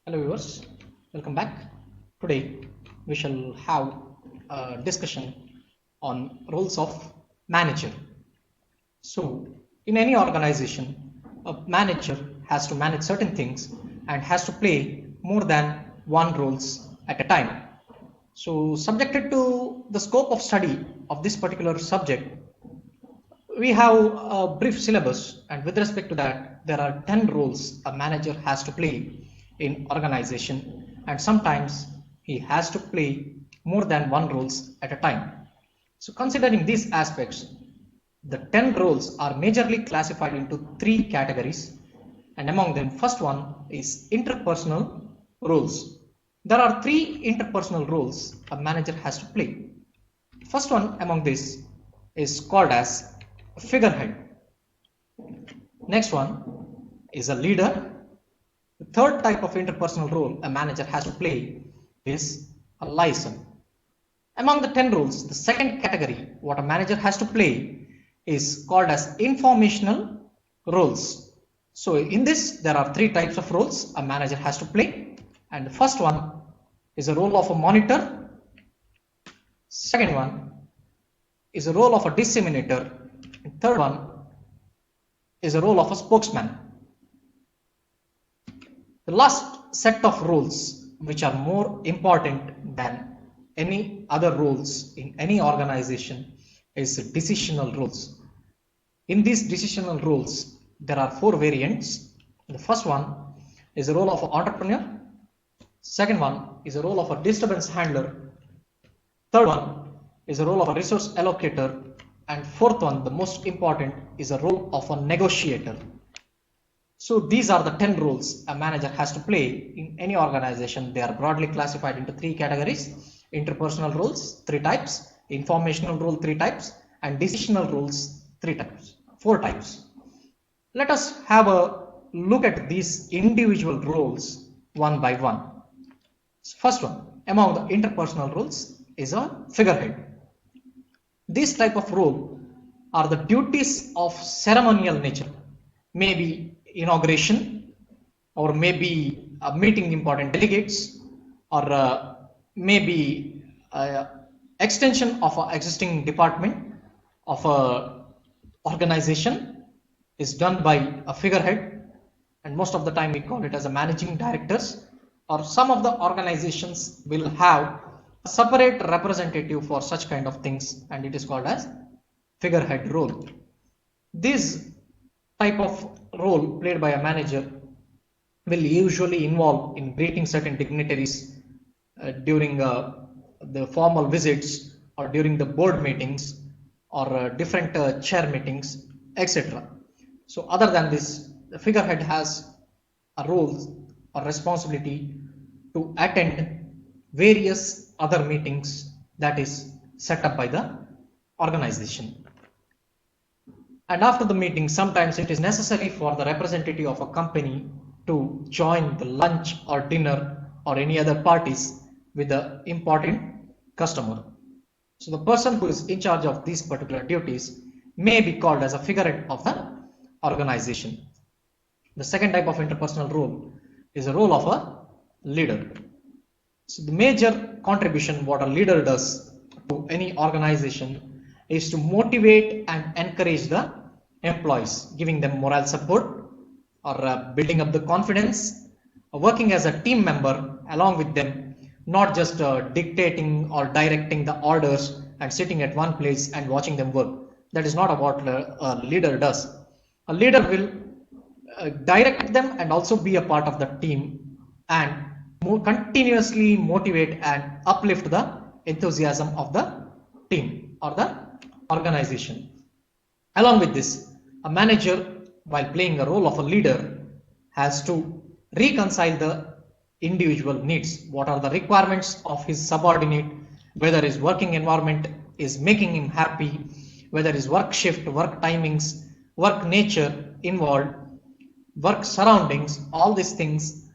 Hello viewers, welcome back. Today we shall have a discussion on roles of manager. So in any organization, a manager has to manage certain things and has to play more than one roles at a time. So subjected to the scope of study of this particular subject, we have a brief syllabus, and with respect to that there are 10 roles a manager has to play in organization, and sometimes he has to play more than one roles at a time. So considering these aspects, the 10 roles are majorly classified into three categories, and among them first one is interpersonal roles. There are three interpersonal roles a manager has to play. First one among this is called as figurehead. Next one is a leader. The third type of interpersonal role a manager has to play is a liaison. Among the 10 roles, the second category what a manager has to play is called as informational roles. So in this there are three types of roles a manager has to play, and the first one is a role of a monitor. Second one is a role of a disseminator, and third one is a role of a spokesman. The last set of roles, which are more important than any other roles in any organization, is decisional roles. In these decisional roles, there are four variants. The first one is the role of an entrepreneur. Second one is the role of a disturbance handler. Third one is the role of a resource allocator. And fourth one, the most important, is the role of a negotiator. So these are the 10 roles a manager has to play in any organization. They are broadly classified into three categories: interpersonal roles, three types; informational role, three types; and decisional roles, four types. Let us have a look at these individual roles one by one. First one among the interpersonal roles is a figurehead. This type of role are the duties of ceremonial nature, maybe inauguration, or maybe meeting important delegates, or maybe extension of an existing department of a organization is done by a figurehead, and most of the time we call it as a managing directors, or some of the organizations will have a separate representative for such kind of things, and it is called as figurehead role. This type of role played by a manager will usually involve in greeting certain dignitaries during the formal visits, or during the board meetings, or different chair meetings, etc. So other than this, the figurehead has a role or responsibility to attend various other meetings that is set up by the organization. And after the meeting, sometimes it is necessary for the representative of a company to join the lunch or dinner or any other parties with the important customer. So the person who is in charge of these particular duties may be called as a figurehead of the organization. The second type of interpersonal role is the role of a leader. So the major contribution what a leader does to any organization is to motivate and encourage the employees, giving them moral support, or building up the confidence, working as a team member along with them, not just dictating or directing the orders and sitting at one place and watching them work. That is not what a leader does. A leader will direct them and also be a part of the team, and continuously motivate and uplift the enthusiasm of the team or the organization. Along with this, a manager, while playing a role of a leader, has to reconcile the individual needs. What are the requirements of his subordinate, whether his working environment is making him happy, whether his work shift, work timings, work nature involved, work surroundings, all these things,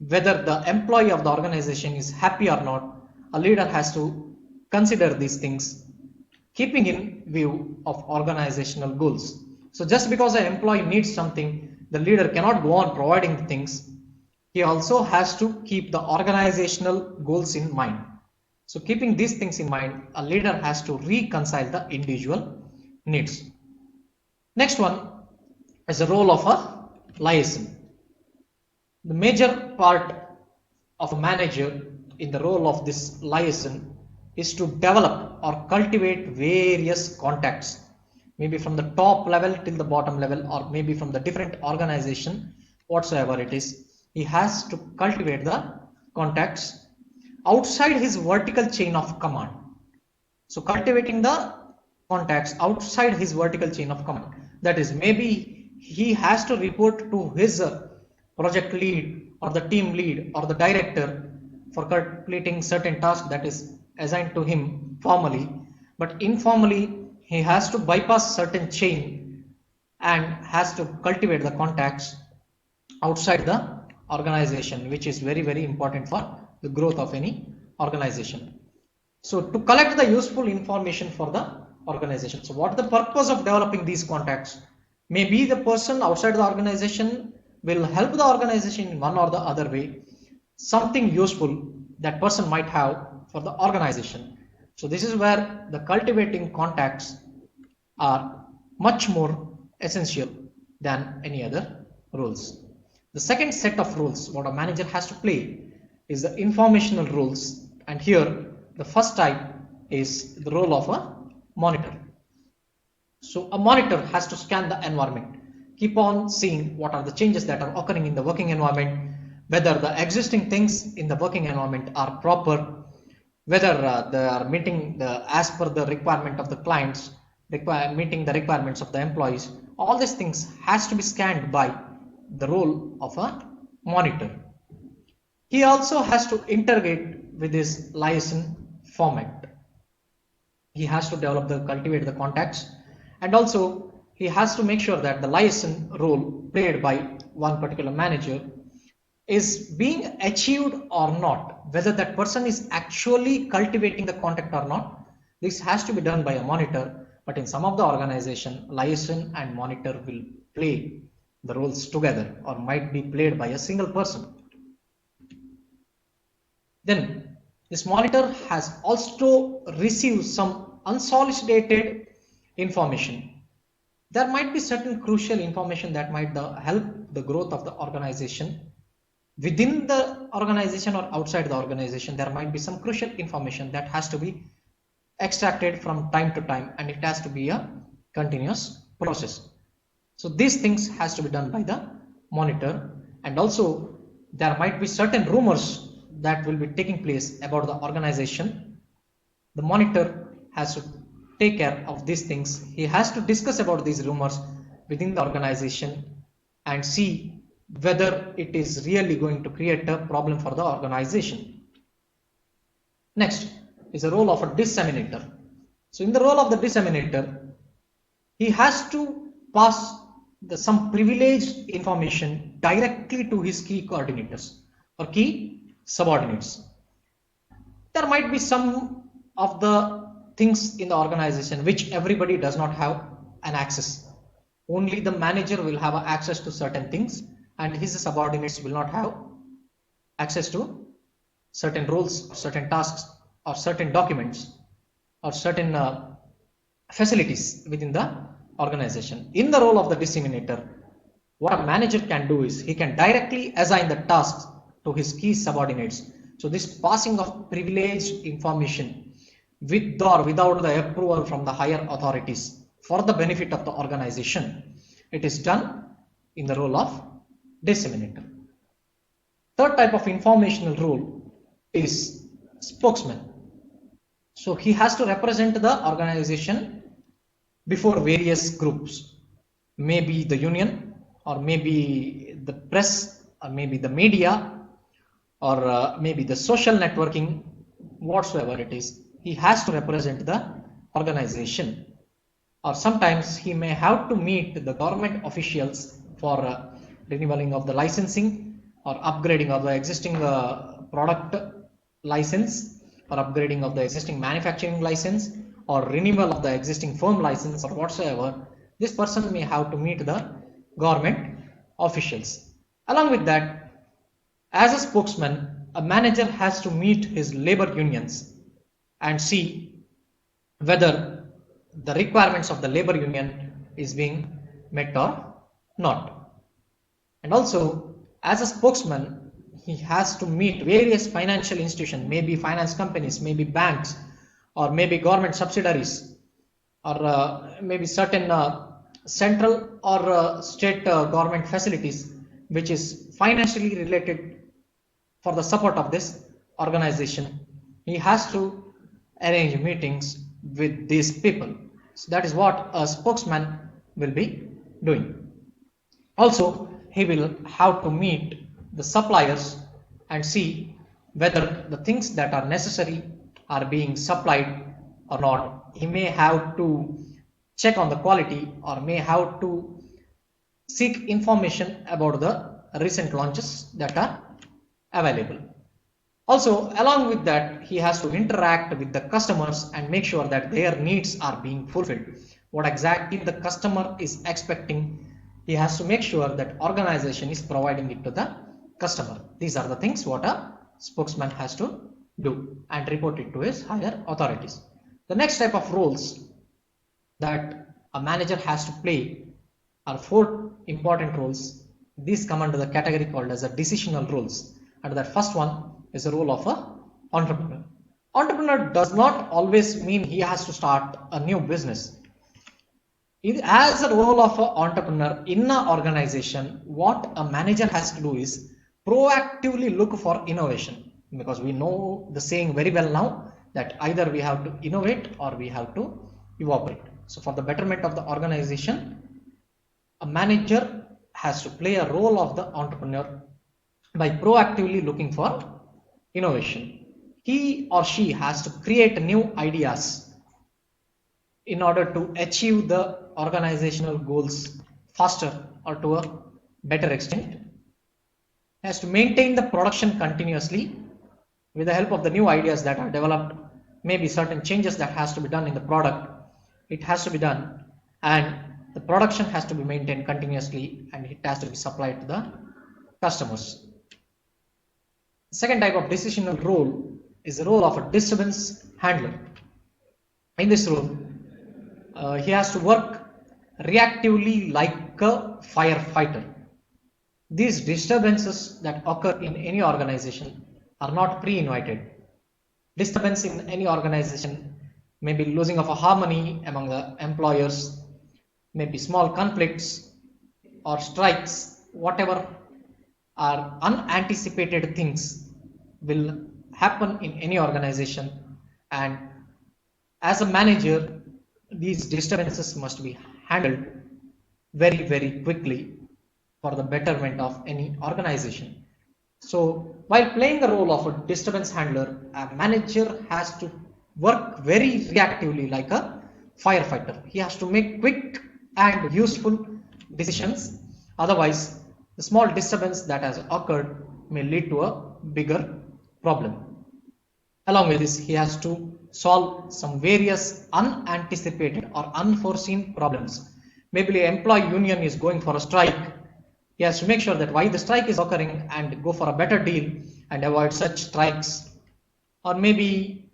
whether the employee of the organization is happy or not, a leader has to consider these things, keeping in view of organizational goals. So just because an employee needs something, the leader cannot go on providing the things He also has to keep the organizational goals in mind. So keeping these things in mind, a leader has to reconcile the individual needs. Next one is the role of a liaison. The major part of a manager in the role of this liaison is to develop or cultivate various contacts, maybe from the top level till the bottom level, or maybe from the different organization whatsoever it is. He has to cultivate the contacts outside his vertical chain of command. So cultivating the contacts outside his vertical chain of command, that is, maybe he has to report to his project lead or the team lead or the director for completing certain task that is assigned to him formally, but informally he has to bypass certain chain and has to cultivate the contacts outside the organization, which is very important for the growth of any organization. So to collect the useful information for the organization. So what the purpose of developing these contacts? Maybe the person outside the organization will help the organization in one or the other way. Something useful that person might have for the organization. So this is where the cultivating contacts are much more essential than any other roles. The second set of roles what a manager has to play is the informational roles, and here the first type is the role of a monitor. So a monitor has to scan the environment, keep on seeing what are the changes that are occurring in the working environment, whether the existing things in the working environment are proper, whether they are meeting the as per the requirement of the clients, meeting the requirements of the employees. All these things has to be scanned by the role of a monitor. He also has to integrate with his liaison format. He has to develop the cultivate the contacts, and also he has to make sure that the liaison role played by one particular manager is being achieved or not, whether that person is actually cultivating the contact or not. This has to be done by a monitor, but in some of the organization, liaison and monitor will play the roles together or might be played by a single person. Then this monitor has also received some unsolicited information. There might be certain crucial information that might help the growth of the organization. Within the organization or outside the organization, there might be some crucial information that has to be extracted from time to time, and it has to be a continuous process. So these things has to be done by the monitor, and also there might be certain rumors that will be taking place about the organization. The monitor has to take care of these things. He has to discuss about these rumors within the organization and see whether it is really going to create a problem for the organization. Next is the role of a disseminator. So in the role of the disseminator, he has to pass some privileged information directly to his key coordinators or key subordinates. There might be some of the things in the organization which everybody does not have an access. Only the manager will have access to certain things, and his subordinates will not have access to certain roles, certain tasks, or certain documents, or certain facilities within the organization. In the role of the disseminator, what a manager can do is he can directly assign the tasks to his key subordinates. So this passing of privileged information with or without the approval from the higher authorities for the benefit of the organization, it is done in the role of disseminator. Third type of informational role is spokesman. So he has to represent the organization before various groups, maybe the union, or maybe the press, or maybe the media, or maybe the social networking, whatsoever it is. He has to represent the organization, or sometimes he may have to meet the government officials for renewing of the licensing or upgrading of the existing product license, or upgrading of the existing manufacturing license, or renewal of the existing firm license, or whatsoever. This person may have to meet the government officials. Along with that, As a spokesman, a manager has to meet his labor unions and see whether the requirements of the labor union is being met or not. And also, as a spokesman, he has to meet various financial institutions, maybe finance companies, maybe banks, or maybe government subsidiaries, or maybe certain central or state government facilities, which is financially related for the support of this organization. He has to arrange meetings with these people. So that is what a spokesman will be doing. Also, he will have to meet the suppliers and see whether the things that are necessary are being supplied or not. He may have to check on the quality or may have to seek information about the recent launches that are available. Also, along with that, he has to interact with the customers and make sure that their needs are being fulfilled. What exactly the customer is expecting, he has to make sure that organization is providing it to the customer. These are the things what a spokesman has to do and report it to his higher authorities. The next type of roles that a manager has to play are four important roles. These come under the category called as a decisional roles. And that first one is the role of a entrepreneur. Entrepreneur does not always mean he has to start a new business. As a role of an entrepreneur in an organization, what a manager has to do is proactively look for innovation, because we know the saying very well now that either we have to innovate or we have to evaporate. So for the betterment of the organization, a manager has to play a role of the entrepreneur by proactively looking for innovation. He or she has to create new ideas in order to achieve the organizational goals faster or to a better extent. He has to maintain the production continuously with the help of the new ideas that are developed, maybe certain changes that has to be done in the product. It has to be done, and the production has to be maintained continuously, and it has to be supplied to the customers. The second type of decisional role is the role of a disturbance handler. In this role, he has to work reactively like a firefighter. These disturbances that occur in any organization are not pre-invited. Disturbance in any organization may be losing of a harmony among the employers, maybe small conflicts or strikes, whatever are unanticipated things will happen in any organization, and as a manager, these disturbances must be handled very quickly for the betterment of any organization. So while playing the role of a disturbance handler, a manager has to work very reactively like a firefighter. He has to make quick and useful decisions. Otherwise, the small disturbance that has occurred may lead to a bigger problem. Along with this, he has to solve some various unanticipated or unforeseen problems. Maybe the employee union is going for a strike. He has to make sure that why the strike is occurring and go for a better deal and avoid such strikes. Or maybe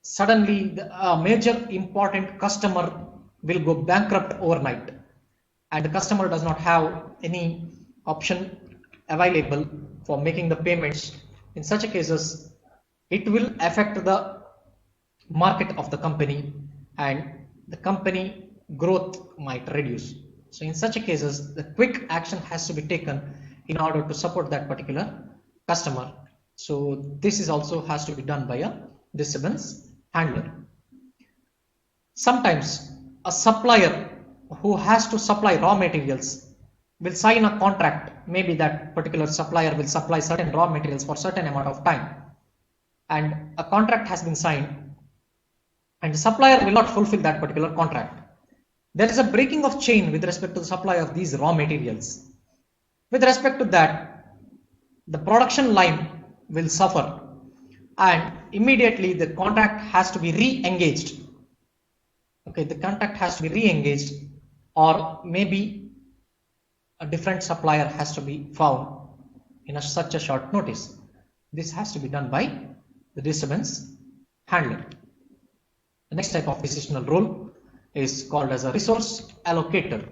suddenly a major important customer will go bankrupt overnight and the customer does not have any option available for making the payments. In such cases, it will affect the market of the company and the company growth might reduce. So in such cases, the quick action has to be taken in order to support that particular customer. So this is also has to be done by a disturbance handler. Sometimes a supplier who has to supply raw materials will sign a contract. Maybe that particular supplier will supply certain raw materials for certain amount of time, and a contract has been signed and the supplier will not fulfill that particular contract. There is a breaking of chain with respect to the supply of these raw materials. With respect to that, the production line will suffer and immediately the contract has to be re-engaged. Okay, the contract has to be re-engaged, or maybe a different supplier has to be found. in such a short notice. This has to be done by the disturbance handler. The next type of decisional role is called as a resource allocator.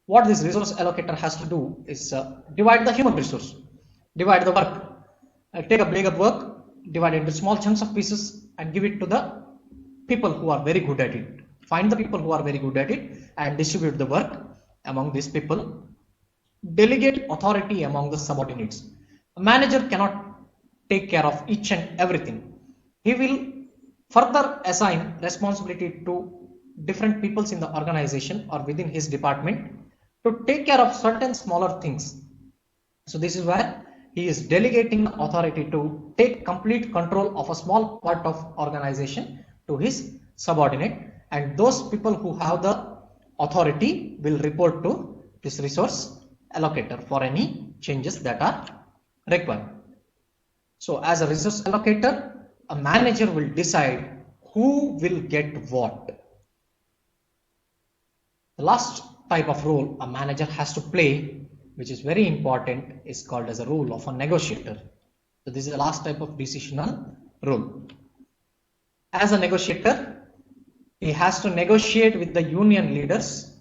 What this resource allocator has to do is divide the human resource, divide the work, take a big work, divide it into small chunks of pieces and give it to the people who are very good at it. Find the people who are very good at it and distribute the work among these people. Delegate authority among the subordinates. A manager cannot take care of each and everything. He will further assign responsibility to different peoples in the organization or within his department to take care of certain smaller things. So this is where he is delegating authority to take complete control of a small part of organization to his subordinate, and those people who have the authority will report to this resource allocator for any changes that are required. So as a resource allocator, a manager will decide who will get what. The last type of role a manager has to play, which is very important, is called as a role of a negotiator. So this is the last type of decisional role. As a negotiator, he has to negotiate with the union leaders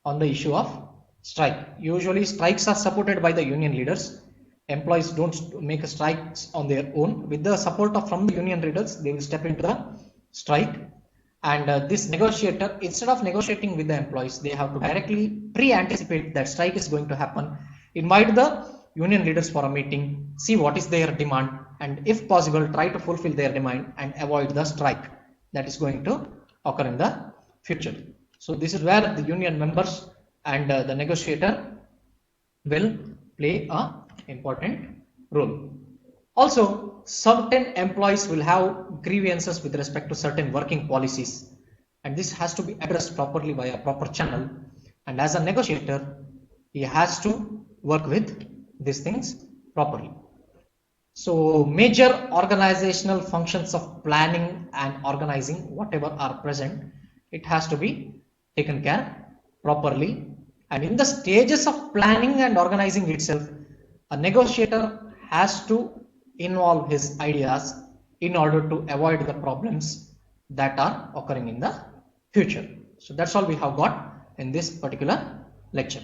on the issue of strike. Usually strikes are supported by the union leaders. Employees don't make strikes on their own. With the support from the union leaders, they will step into the strike. And this negotiator, instead of negotiating with the employees, they have to directly pre-anticipate that strike is going to happen, invite the union leaders for a meeting, see what is their demand, and if possible, try to fulfill their demand and avoid the strike that is going to occur in the future. So this is where the union members and the negotiator will play a important role. Also, certain employees will have grievances with respect to certain working policies, and this has to be addressed properly by a proper channel. And as a negotiator, he has to work with these things properly. So major organizational functions of planning and organizing, whatever are present, it has to be taken care properly. And in the stages of planning and organizing itself, a negotiator has to involve his ideas in order to avoid the problems that are occurring in the future. So that's all we have got in this particular lecture.